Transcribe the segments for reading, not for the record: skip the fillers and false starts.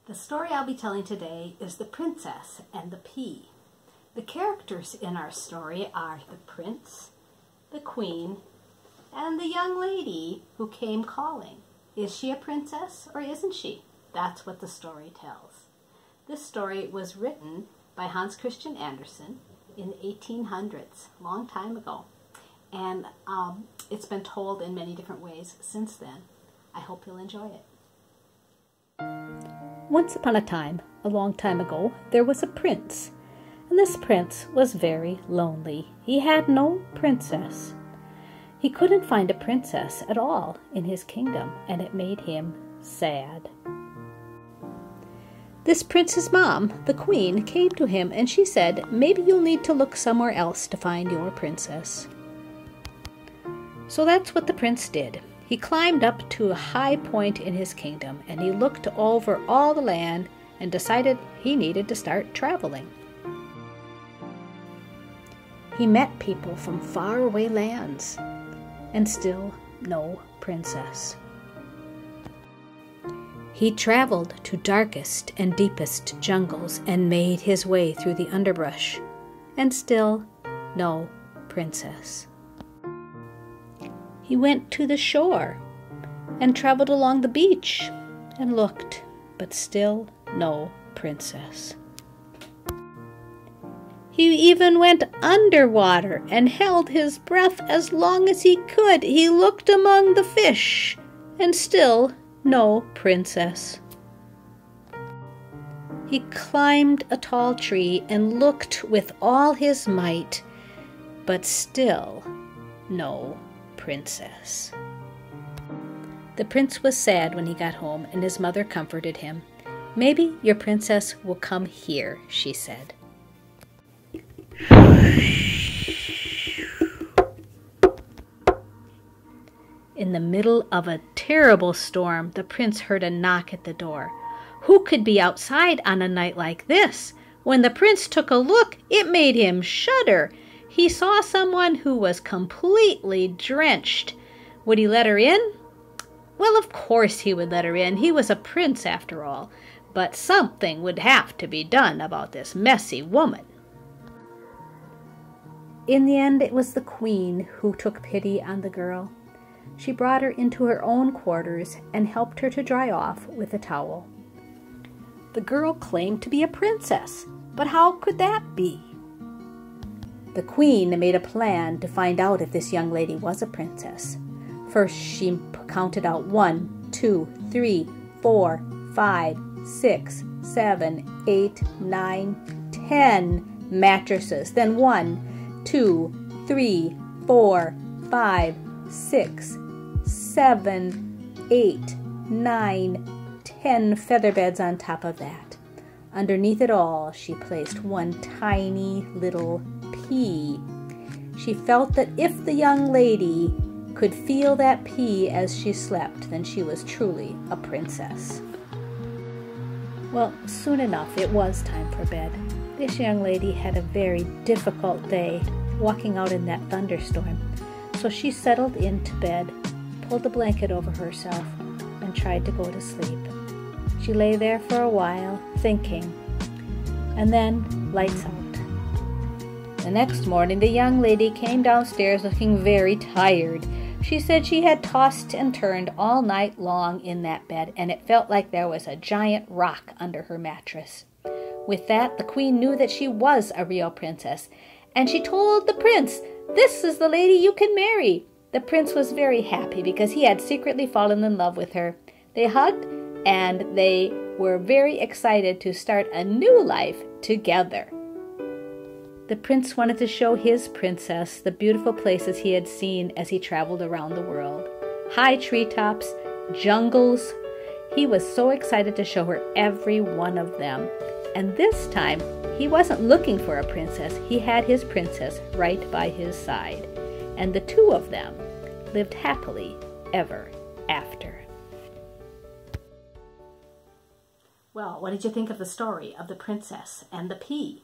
The story I'll be telling today is The Princess and the Pea. The characters in our story are the prince, the queen, and the young lady who came calling. Is she a princess or isn't she? That's what the story tells. This story was written by Hans Christian Andersen in the 1800s, a long time ago. And it's been told in many different ways since then. I hope you'll enjoy it. Once upon a time, a long time ago, there was a prince. And this prince was very lonely. He had no princess. He couldn't find a princess at all in his kingdom, and it made him sad. This prince's mom, the queen, came to him and she said, "Maybe you'll need to look somewhere else to find your princess." So that's what the prince did. He climbed up to a high point in his kingdom and he looked over all the land and decided he needed to start traveling. He met people from faraway lands and still no princess. He traveled to darkest and deepest jungles and made his way through the underbrush and still no princess. He went to the shore and traveled along the beach and looked, but still no princess. He even went underwater and held his breath as long as he could. He looked among the fish and still no princess. He climbed a tall tree and looked with all his might, but still no princess. The prince was sad when he got home, and his mother comforted him. "Maybe your princess will come here," she said. In the middle of a terrible storm, the prince heard a knock at the door. Who could be outside on a night like this? When the prince took a look, it made him shudder. He saw someone who was completely drenched. Would he let her in? Well, of course he would let her in. He was a prince after all. But something would have to be done about this messy woman. In the end, it was the queen who took pity on the girl. She brought her into her own quarters and helped her to dry off with a towel. The girl claimed to be a princess, but how could that be? The queen made a plan to find out if this young lady was a princess. First, she counted out 1, 2, 3, 4, 5, 6, 7, 8, 9, 10 mattresses. Then 1, 2, 3, 4, 5, 6, 7, 8, 9, 10 feather beds on top of that. Underneath it all, she placed one tiny little pea. She felt that if the young lady could feel that pea as she slept, then she was truly a princess. Well, soon enough, it was time for bed. This young lady had a very difficult day walking out in that thunderstorm, so she settled into bed, pulled a blanket over herself, and tried to go to sleep. She lay there for a while, thinking, and then lights out. The next morning, the young lady came downstairs looking very tired. She said she had tossed and turned all night long in that bed, and it felt like there was a giant rock under her mattress. With that, the queen knew that she was a real princess, and she told the prince, "This is the lady you can marry." The prince was very happy because he had secretly fallen in love with her. They hugged, and they were very excited to start a new life together. The prince wanted to show his princess the beautiful places he had seen as he traveled around the world. High treetops, jungles. He was so excited to show her every one of them. And this time, he wasn't looking for a princess. He had his princess right by his side. And the two of them lived happily ever after. Well, what did you think of the story of the princess and the pea?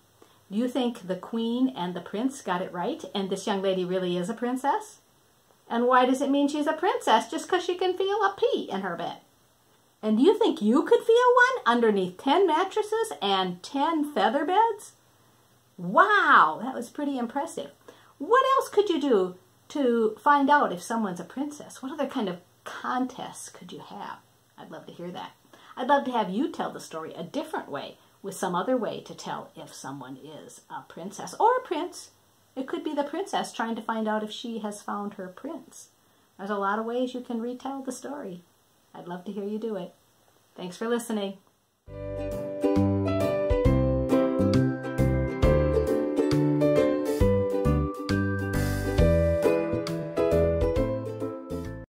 Do you think the queen and the prince got it right and this young lady really is a princess? And why does it mean she's a princess just because she can feel a pea in her bed? And do you think you could feel one underneath 10 mattresses and 10 feather beds? Wow, that was pretty impressive. What else could you do to find out if someone's a princess? What other kind of contests could you have? I'd love to hear that. I'd love to have you tell the story a different way, with some other way to tell if someone is a princess or a prince. It could be the princess trying to find out if she has found her prince. There's a lot of ways you can retell the story. I'd love to hear you do it. Thanks for listening.